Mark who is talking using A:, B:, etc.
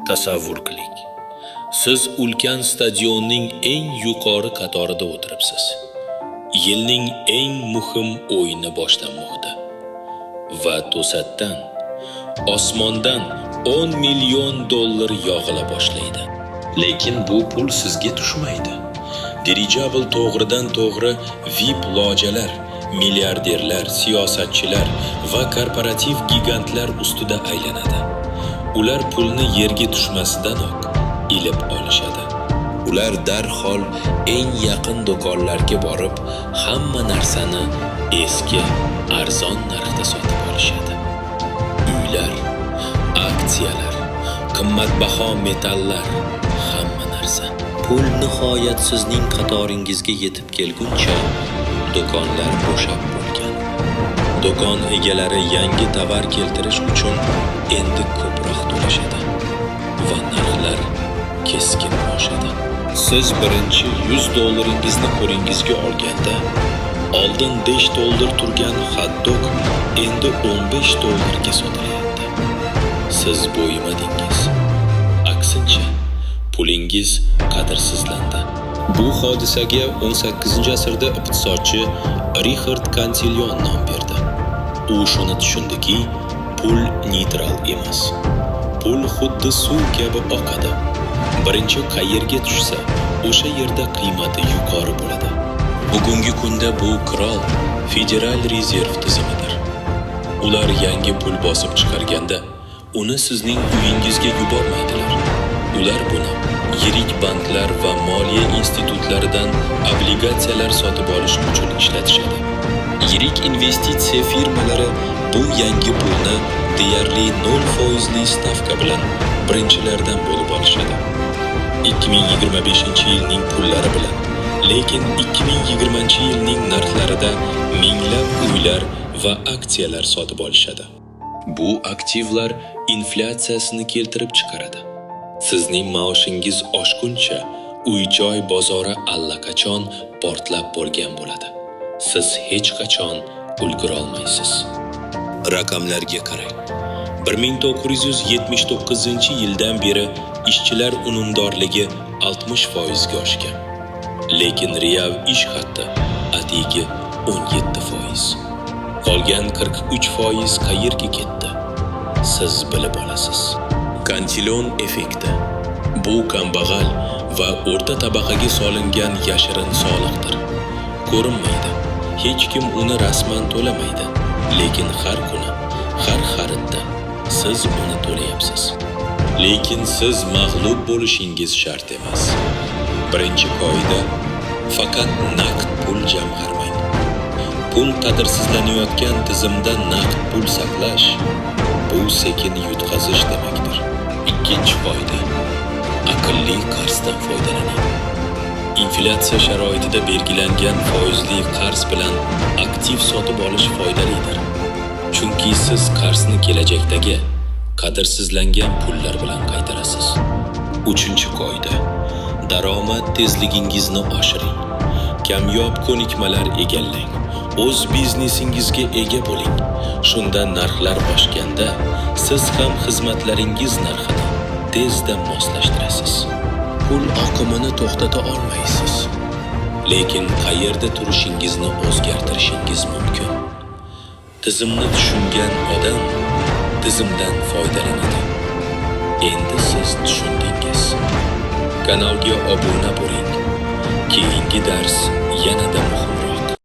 A: Tasavvur qiling. Siz ulkan stadionning eng yuqori qatorida o'tiribsiz. Yilning eng muhim o'yini boshlanmoqda. Va to'satdan osmondan 10 million dollar yog'ila boshlaydi. Lekin bu pul sizga tushmaydi. Dirijabil to'g'ridan-to'g'ri VIP lojalar, milliarderlar, siyosatchilar va korporativ gigantlar ustida aylanadi. Ular pulni yerga tushmasidanoq ilib olishadi. Ular darhol eng yaqin do'konlarga borib, hamma narsani eski, arzon narxda sotib olishadi. Uylar, aksiyalar, qimmatbaho metallar, hamma narsa. Pul nihoyat sizning qatoringizga yetib kelguncha do'konlar bo'shab bo'lgan. Do'kon egalari yangi tovar keltirish uchun endi ko'proq to'lashadi va narxlar keskin oshadi. Siz birinchi 100 dollaringizni qo'lingizga olganda, oldin 5 dollar turgan hot-dog endi 15 dollarga sotilyapti. Siz bo'ymadingiz. Aksincha, pulingiz qadrsizlandi. Bu hodisaga 18-asrda iqtisodchi Richard Cantillon nom berdi. U shuni tushundiki, pul neytral emas. Pul xuddi suv kabi oqadi. Birinchi qayerga tushsa, o'sha yerda qiymati yuqori bo'ladi. Bugungi kunda bu qirol Federal Rezerv tizimidir. Ular yangi pul bosib chiqarganda, uni sizning uyingizga yubormaydilar. Ular buni yirik banklar va moliya institutlaridan obligatsiyalar sotib olish uchun ishlatishadi. Yirik investitsiya firmalari bu yangi pulni deyarli 0% stavka bilan birinchilardan bo'lib olishadi. 2025-yilning pullari bilan, lekin 2020-yilning narxlarida minglab uylar va aksiyalar sotib olishadi. Bu aktivlar inflyatsiyasini keltirib chiqaradi. Sizning maoshingiz oshguncha uy-joy bozori allaqachon portlab bo'lgan bo'ladi. Siz hech qachon ulgura olmaysiz. Raqamlarga qarang. 1979-yildan beri ishchilar unumdorligi 60% ga oshgan. Lekin real ish haqi atigi 17%. Qolgan 43% qayerga ketdi? Siz bilib olasiz. Cantillon effekti. Bu kambag'al va o'rta tabaqaga solingan yashirin soliqdir. Ko'rinmaydi. Hech kim uni rasman to'lamaydi, lekin har kuni, har xaridda siz uni to'layapsiz. Lekin siz mag'lub bo'lishingiz shart emas. Birinchi qoida: faqat naqd pul jamg'armang. Pul qadrsizlanayotgan tizimda naqd pul saqlash bu sekin yutqazish demakdir. Ikkinchi qoida: aqlli qarzdan foydalaning. Inflyatsiya sharoitida belgilangan foizli qarz bilan aktiv sotib olish foydalidir. Chunki siz qarzni kelajakdagi qadrsizlangan pullar bilan qaytarasiz. Uchinchi qoida: daromad tezligingizni oshiring. Kamyob ko'nikmalar egallang. O'z biznesingizga ega bo'ling. Shunda narxlar oshganda, siz ham xizmatlaringiz narxini tezda moslashtirasiz. Pul oqimini to'xtata olmaysiz, lekin qayerda turishingizni o'zgartirishingiz mumkin. Tizimni tushungan odam tizimdan foydalanadi. Endi siz tushundingiz. Kanalga obuna bo'ling. Keyingi dars yanada muhim.